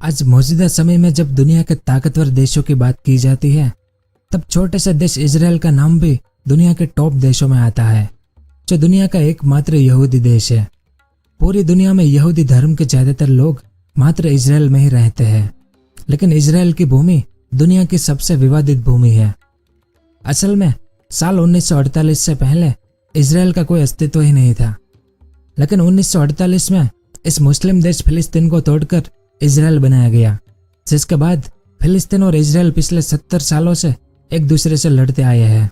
आज मौजूदा समय में जब दुनिया के ताकतवर देशों की बात की जाती है, तब छोटे से देश इजराइल का नाम भी दुनिया के टॉप देशों में आता है, जो दुनिया का एकमात्र यहूदी देश है। पूरी दुनिया में यहूदी धर्म के ज्यादातर लोग मात्र इजराइल में ही रहते हैं, लेकिन इजराइल की भूमि दुनिया की सबसे विवादित भूमि है। असल में साल 1948 से पहले इजराइल का कोई अस्तित्व ही नहीं था, लेकिन 1948 में इस मुस्लिम देश फिलिस्तीन को तोड़कर इजराइल बनाया गया, जिसके बाद फिलिस्तीन और इजराइल पिछले 70 सालों से एक दूसरे से लड़ते आए हैं।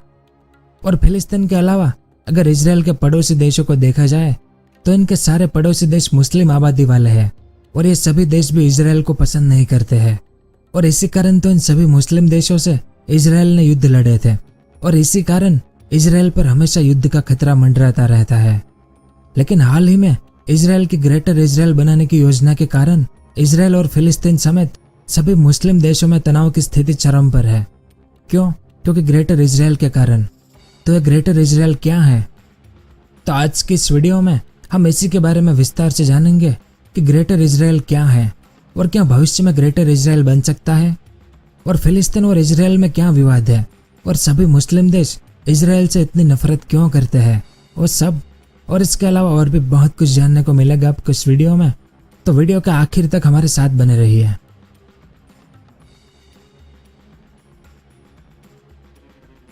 और फिलिस्तीन के अलावा अगर इजराइल के पड़ोसी देशों को देखा जाए तो इनके सारे पड़ोसी देश मुस्लिम आबादी वाले हैं, और ये सभी देश भी इजराइल को पसंद नहीं करते हैं। और इसी कारण तो इन सभी मुस्लिम देशों से इजराइल ने युद्ध लड़े थे, और इसी कारण इजराइल पर हमेशा युद्ध का खतरा मंडराता रहता है। लेकिन हाल ही में इजराइल की ग्रेटर इजराइल बनाने की योजना के कारण इजराइल और फिलिस्तीन समेत सभी मुस्लिम देशों में तनाव की स्थिति चरम पर है। क्यों? क्योंकि ग्रेटर इजराइल के कारण। तो यह ग्रेटर इजराइल क्या है? तो आज की इस वीडियो में हम इसी के बारे में विस्तार से जानेंगे कि ग्रेटर इजराइल क्या है और क्या भविष्य में ग्रेटर इजराइल बन सकता है, और फिलिस्तीन और इजराइल में क्या विवाद है, और सभी मुस्लिम देश इजराइल से इतनी नफरत क्यों करते हैं, वो सब और इसके अलावा और भी बहुत कुछ जानने को मिलेगा आपको इस वीडियो में। तो वीडियो के आखिर तक हमारे साथ बने रहिए।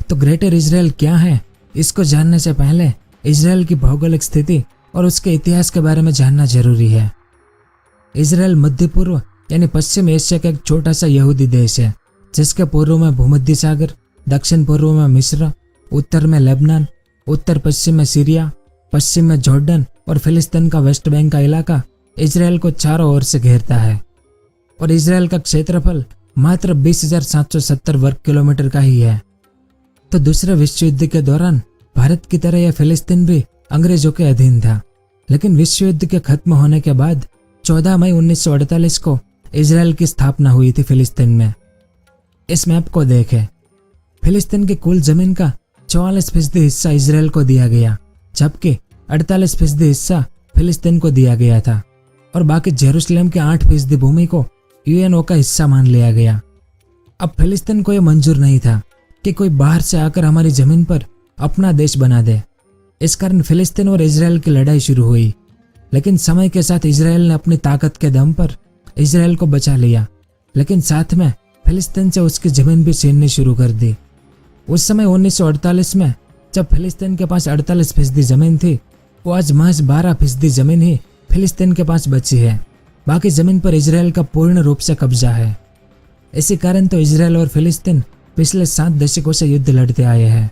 तो ग्रेटर इजराइल क्या है, इसको जानने से पहले इजराइल की भौगोलिक स्थिति और उसके इतिहास के बारे में जानना जरूरी है। इजराइल मध्य पूर्व यानी पश्चिम एशिया का एक छोटा सा यहूदी देश है, जिसके पूर्व में भूमध्य सागर, दक्षिण पूर्व में मिस्र, उत्तर में लेबनान, उत्तर पश्चिम में सीरिया, पश्चिम में जॉर्डन और फिलिस्तीन का वेस्ट बैंक का इलाका इजराइल को चारों ओर से घेरता है। और इजराइल का क्षेत्रफल मात्र 20,770 वर्ग किलोमीटर का ही है। तो दूसरे विश्व युद्ध के दौरान भारत की तरह यह फिलिस्तीन भी अंग्रेजों के अधीन था, लेकिन विश्व युद्ध के खत्म होने के बाद 14 मई 1948 को इजराइल की स्थापना हुई थी फिलिस्तीन में। इस मैप को देखें। फिलिस्तीन की कुल जमीन का 44% हिस्सा इजराइल को दिया गया, जबकि 48% हिस्सा फिलिस्तीन को दिया गया था, और बाकी जेरूसलम के 8% भूमि को यूएनओ का हिस्सा मान लिया गया। अब फिलिस्तीन को यह मंजूर नहीं था कि कोई बाहर से आकर हमारी जमीन पर अपना देश बना दे। इस कारण फिलिस्तीन और इजराइल की लड़ाई शुरू हुई, लेकिन समय के साथ इजराइल ने अपनी ताकत के दम पर इजराइल को बचा लिया, लेकिन साथ में फिलिस्तीन से उसकी जमीन भी छीननी शुरू कर दी। उस समय 1948 में जब फिलिस्तीन के पास 48% जमीन थी, वो आज महज 12% जमीन ही फिलिस्तीन के पास बची है। बाकी जमीन पर इजराइल का पूर्ण रूप से कब्जा है। इसी कारण तो इजराइल और फिलिस्तीन पिछले 7 दशकों से युद्ध लड़ते आए हैं।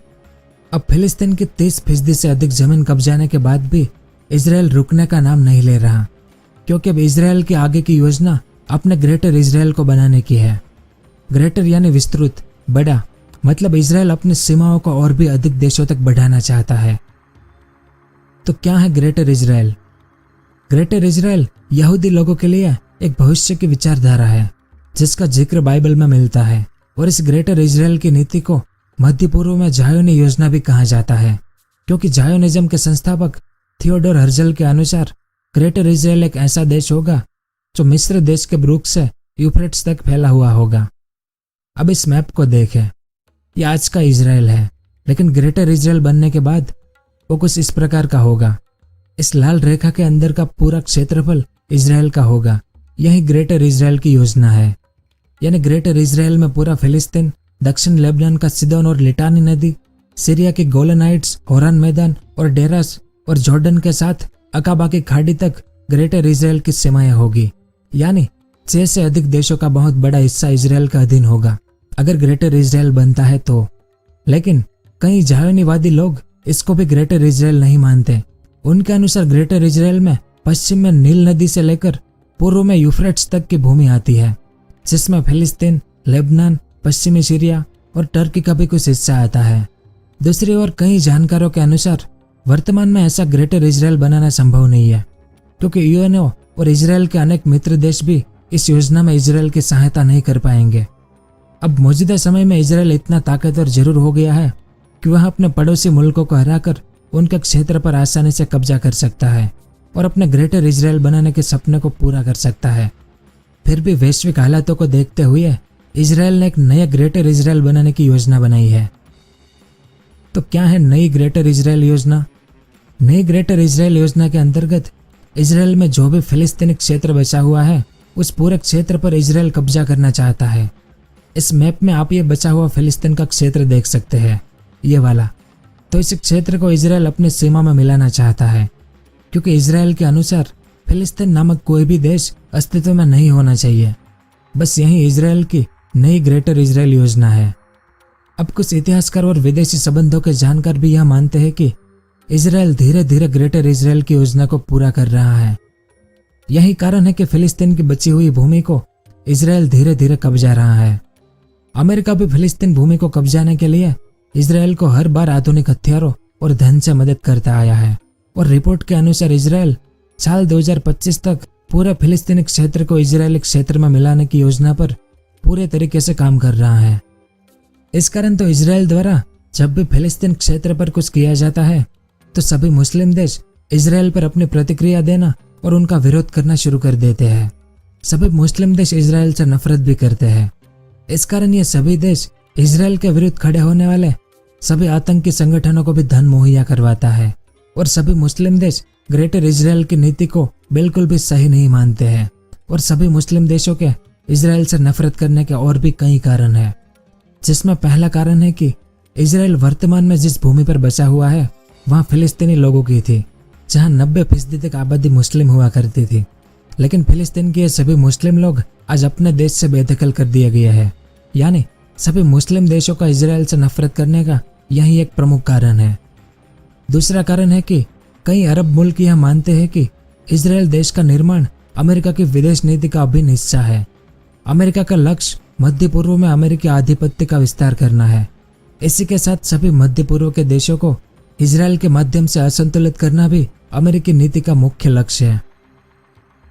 अब फिलिस्तीन की 30% से अधिक जमीन कब्जाने के बाद भी इजराइल रुकने का नाम नहीं ले रहा, क्योंकि अब इजराइल की आगे की योजना अपने ग्रेटर इजराइल को बनाने की है। ग्रेटर यानी विस्तृत, बड़ा, मतलब इजराइल अपनी सीमाओं को और भी अधिक देशों तक बढ़ाना चाहता है। तो क्या है ग्रेटर इजराइल? ग्रेटर इजराइल यहूदी लोगों के लिए एक भविष्य की विचारधारा है, जिसका जिक्र बाइबल में मिलता है, और इस ग्रेटर इजराइल की नीति को मध्य पूर्व में जायोनी योजना भी कहा जाता है, क्योंकि जायोनिज्म के संस्थापक थियोडोर हर्जल के अनुसार ग्रेटर इजराइल एक ऐसा देश होगा जो मिस्र देश के ब्रुक से यूफ्रेट्स तक फैला हुआ होगा। अब इस मैप को देखें। यह आज का इजराइल है, लेकिन ग्रेटर इजराइल बनने के बाद वो कुछ इस प्रकार का होगा। इस लाल रेखा के अंदर का पूरा क्षेत्रफल इजराइल का होगा। यही ग्रेटर इजराइल की योजना है। यानी ग्रेटर इजराइल में पूरा फिलिस्तीन, दक्षिण लेबनान का सिदोन और लिटानी नदी, सीरिया के गोलन हाइट्स, होरान मैदान और डेरास और जॉर्डन के साथ अकाबा की खाड़ी तक ग्रेटर इजराइल की सीमाएं होगी। यानी 6 से अधिक देशों का बहुत बड़ा हिस्सा इजराइल का अधीन होगा अगर ग्रेटर इजराइल बनता है तो। लेकिन कई जायोनीवादी लोग इसको भी ग्रेटर इजराइल नहीं मानते। उनके अनुसार ग्रेटर इजराइल में पश्चिम में नील नदी से लेकर पूर्व में यूफ्रेट्स तक की भूमि आती है, जिसमें फिलिस्तीन, लेबनान, पश्चिमी सीरिया और टर्की का भी कुछ हिस्सा आता है। दूसरी ओर कई जानकारों के अनुसार वर्तमान में ऐसा ग्रेटर इजराइल बनाना संभव नहीं है, क्योंकि यूएनओ और इजराइल के अनेक मित्र देश भी इस योजना में इजराइल की सहायता नहीं कर पाएंगे। अब मौजूदा समय में इजराइल इतना ताकतवर जरूर हो गया है कि वह अपने पड़ोसी मुल्कों को हराकर उनके क्षेत्र पर आसानी से कब्जा कर सकता है और अपने ग्रेटर इजराइल बनाने के सपने को पूरा कर सकता है। फिर भी वैश्विक हालातों को देखते हुए इजराइल ने एक नया ग्रेटर इजराइल बनाने की योजना बनाई है। तो क्या है नई ग्रेटर इजराइल योजना? नई ग्रेटर इजराइल योजना के अंतर्गत इजराइल में जो भी फिलिस्तीनी क्षेत्र बचा हुआ है उस पूरे क्षेत्र पर इजराइल कब्जा करना चाहता है। इस मैप में आप ये बचा हुआ फिलिस्तीन का क्षेत्र देख सकते हैं, ये वाला। तो इस क्षेत्र को इजराइल अपनी सीमा में मिलाना चाहता है, क्योंकि इजराइल के अनुसार फिलिस्तीन नामक कोई भी देश अस्तित्व में नहीं होना चाहिए। बस यही इजराइल की नई ग्रेटर इजराइल योजना है। अब कुछ इतिहासकार और विदेशी संबंधों के जानकार भी यह मानते हैं कि इजराइल धीरे धीरे ग्रेटर इजराइल की योजना को पूरा कर रहा है। यही कारण है कि फिलिस्तीन की बची हुई भूमि को इजराइल धीरे धीरे कब्जा रहा है। अमेरिका भी फिलिस्तीन भूमि को कब्जाने के लिए इजराइल को हर बार आधुनिक हथियारों और धन से मदद करता आया है। और रिपोर्ट के अनुसार इजराइल साल 2025 तक पूरे फिलिस्तीनी क्षेत्र को इजरायली क्षेत्र में मिलाने की योजना पर पूरे तरीके से काम कर रहा है। इस कारण तो इजराइल द्वारा जब भी फिलिस्तीन क्षेत्र पर कुछ किया जाता है तो सभी मुस्लिम देश इजराइल पर अपनी प्रतिक्रिया देना और उनका विरोध करना शुरू कर देते हैं। सभी मुस्लिम देश इजराइल से नफरत भी करते हैं। इस कारण ये सभी देश इजराइल के विरुद्ध खड़े होने वाले सभी आतंकी संगठनों को भी धन मुहैया करवाता है। और सभी मुस्लिम देश ग्रेटर इजराइल की नीति को बिल्कुल भी सही नहीं मानते हैं। और सभी मुस्लिम देशों के इजराइल से नफरत करने के और भी कई कारण हैं, जिसमें पहला कारण है कि इजराइल वर्तमान में जिस भूमि पर बचा हुआ है वहाँ फिलिस्तीनी लोगों की थी, जहाँ 90% तक आबादी मुस्लिम हुआ करती थी। लेकिन फिलिस्तीन के सभी मुस्लिम लोग आज अपने देश से बेदखल कर दिया गया है। यानी सभी मुस्लिम देशों का इजराइल से नफरत करने का यही एक प्रमुख कारण है। दूसरा कारण है कि कई अरब मुल्क यह मानते हैं कि इजराइल देश का निर्माण अमेरिका की विदेश नीति का अभिन्न हिस्सा है। अमेरिका का लक्ष्य मध्य पूर्व में अमेरिकी आधिपत्य का विस्तार करना है। इसी के साथ सभी मध्य पूर्व के देशों को इजराइल के माध्यम से असंतुलित करना भी अमेरिकी नीति का मुख्य लक्ष्य है।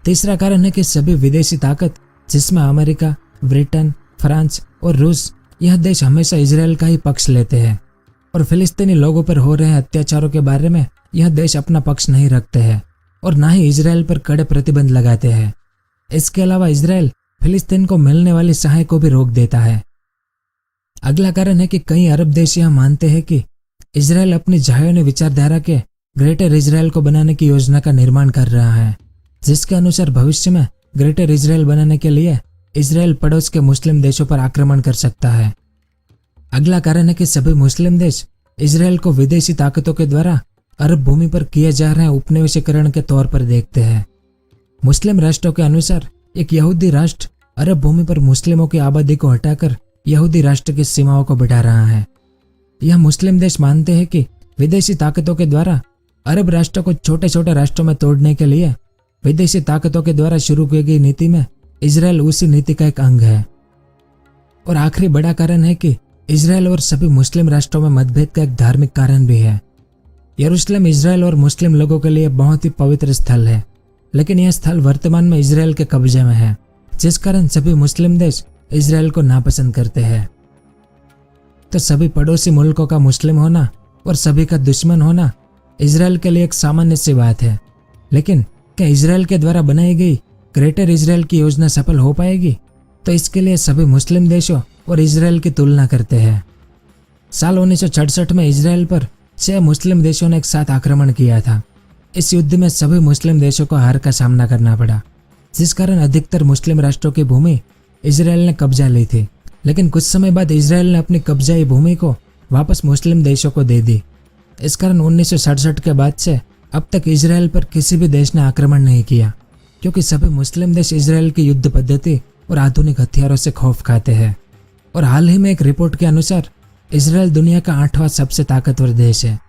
तीसरा कारण है कि सभी विदेशी ताकत, जिसमें अमेरिका, ब्रिटेन, फ्रांस और रूस, यह देश हमेशा इजराइल का ही पक्ष लेते हैं और फिलिस्तीनी लोगों पर हो रहे अत्याचारों के बारे में यह देश अपना पक्ष नहीं रखते हैं और ना ही इजराइल पर कड़े प्रतिबंध लगाते हैं। इसके अलावा इजराइल फिलिस्तीन को मिलने वाली सहायता को भी रोक देता है। अगला कारण है कि कई अरब देश यह मानते हैं कि इजराइल अपनी जायोनी विचारधारा के ग्रेटर इजराइल को बनाने की योजना का निर्माण कर रहा है, जिसके अनुसार भविष्य में ग्रेटर इजराइल बनाने के लिए इजराइल पड़ोस के मुस्लिम देशों पर आक्रमण कर सकता है। अगला कारण है कि सभी मुस्लिम देश इजराइल को विदेशी ताकतों के द्वारा अरब भूमि पर किए जा रहे उपनिवेशीकरण के तौर पर देखते हैं। मुस्लिम राष्ट्रों के अनुसार एक यहूदी राष्ट्र अरब भूमि पर मुस्लिमों की आबादी को हटाकर यहूदी राष्ट्र की सीमाओं को बढ़ा रहा है। यह मुस्लिम देश मानते हैं कि विदेशी ताकतों के द्वारा अरब राष्ट्रों को छोटे छोटे राष्ट्रों में तोड़ने के लिए विदेशी ताकतों के द्वारा शुरू की गई नीति में इजराइल उसी नीति का एक अंग है। और आखिरी बड़ा कारण है कि इजराइल और सभी मुस्लिम राष्ट्रों में मतभेद का एक धार्मिक कारण भी है। यरूशलेम इजराइल और मुस्लिम लोगों के लिए बहुत ही पवित्र स्थल है, लेकिन यह स्थल वर्तमान में इजराइल के कब्जे में है, जिस कारण सभी मुस्लिम देश इजराइल को नापसंद करते हैं। तो सभी पड़ोसी मुल्कों का मुस्लिम होना और सभी का दुश्मन होना इजराइल के लिए एक सामान्य सी बात है। लेकिन क्या इजराइल के द्वारा बनाई गई ग्रेटर इजराइल की योजना सफल हो पाएगी? तो इसके लिए सभी मुस्लिम देशों और इजराइल की तुलना करते हैं। साल 1966 में इजराइल पर 6 मुस्लिम देशों ने एक साथ आक्रमण किया था। इस युद्ध में सभी मुस्लिम देशों को हार का सामना करना पड़ा, जिस कारण अधिकतर मुस्लिम राष्ट्रों की भूमि इजराइल ने कब्जा ली थी। लेकिन कुछ समय बाद इजराइल ने अपनी कब्जाई भूमि को वापस मुस्लिम देशों को दे दी। इस कारण 1967 के बाद से अब तक इजराइल पर किसी भी देश ने आक्रमण नहीं किया, क्योंकि सभी मुस्लिम देश इजराइल की युद्ध पद्धति और आधुनिक हथियारों से खौफ खाते हैं। और हाल ही में एक रिपोर्ट के अनुसार इजराइल दुनिया का 8वां सबसे ताकतवर देश है।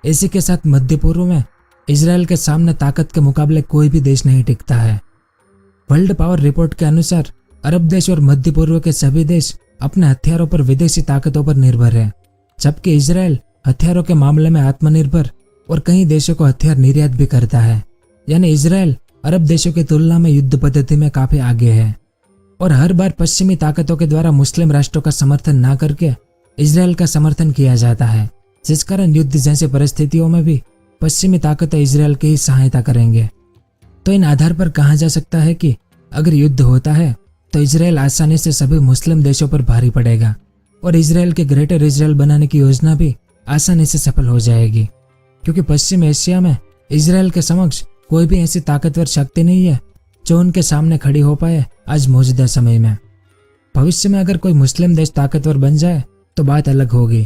इसी के साथ मध्य पूर्व में इजराइल के सामने ताकत के मुकाबले कोई भी देश नहीं टिकता है। वर्ल्ड पावर रिपोर्ट के अनुसार अरब देश और मध्य पूर्व के सभी देश अपने हथियारों पर विदेशी ताकतों पर निर्भर है, जबकि इजराइल हथियारों के मामले में आत्मनिर्भर और कई देशों को हथियार निर्यात भी करता है। यानी इजराइल अरब देशों की तुलना में युद्ध पद्धति में काफी आगे है। और हर बार पश्चिमी ताकतों के द्वारा मुस्लिम राष्ट्रों का समर्थन न करके इजराइल का समर्थन किया जाता है, जिस कारण युद्ध जैसी परिस्थितियों में भी पश्चिमी ताकतें इजराइल की ही सहायता करेंगे। तो इन आधार पर कहा जा सकता है कि अगर युद्ध होता है तो इजराइल आसानी से सभी मुस्लिम देशों पर भारी पड़ेगा और इजराइल के ग्रेटर इजराइल बनाने की योजना भी आसानी से सफल हो जाएगी, क्योंकि पश्चिम एशिया में इजराइल के समक्ष कोई भी ऐसी ताकतवर शक्ति नहीं है जो उनके सामने खड़ी हो पाए आज मौजूदा समय में। भविष्य में अगर कोई मुस्लिम देश ताकतवर बन जाए तो बात अलग होगी,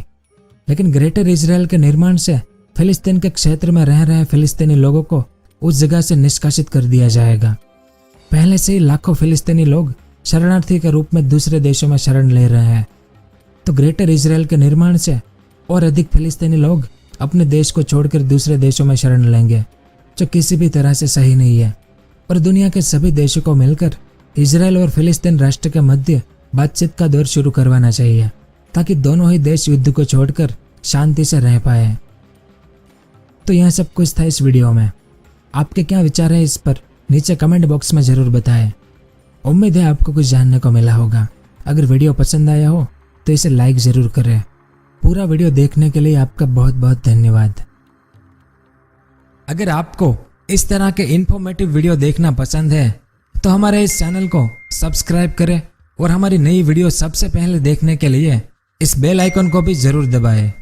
लेकिन ग्रेटर इजराइल के निर्माण से फिलिस्तीन के क्षेत्र में रह रहे फिलिस्तीनी लोगों को उस जगह से निष्कासित कर दिया जाएगा। पहले से ही लाखों फिलिस्तीनी लोग शरणार्थी के रूप में दूसरे देशों में शरण ले रहे हैं, तो ग्रेटर इजराइल के निर्माण से और अधिक फिलिस्तीनी लोग अपने देश को छोड़कर दूसरे देशों में शरण लेंगे, जो किसी भी तरह से सही नहीं है। और दुनिया के सभी देशों को मिलकर इजराइल और फिलिस्तीन राष्ट्र के मध्य बातचीत का दौर शुरू करवाना चाहिए, ताकि दोनों ही देश युद्ध को छोड़कर शांति से रह पाए। तो यह सब कुछ था इस वीडियो में। आपके क्या विचार है इस पर नीचे कमेंट बॉक्स में जरूर बताएं। उम्मीद है आपको कुछ जानने को मिला होगा। अगर वीडियो पसंद आया हो तो इसे लाइक जरूर करें। पूरा वीडियो देखने के लिए आपका बहुत बहुत धन्यवाद। अगर आपको इस तरह के इन्फॉर्मेटिव वीडियो देखना पसंद है तो हमारे इस चैनल को सब्सक्राइब करें और हमारी नई वीडियो सबसे पहले देखने के लिए इस बेल आइकन को भी जरूर दबाएं।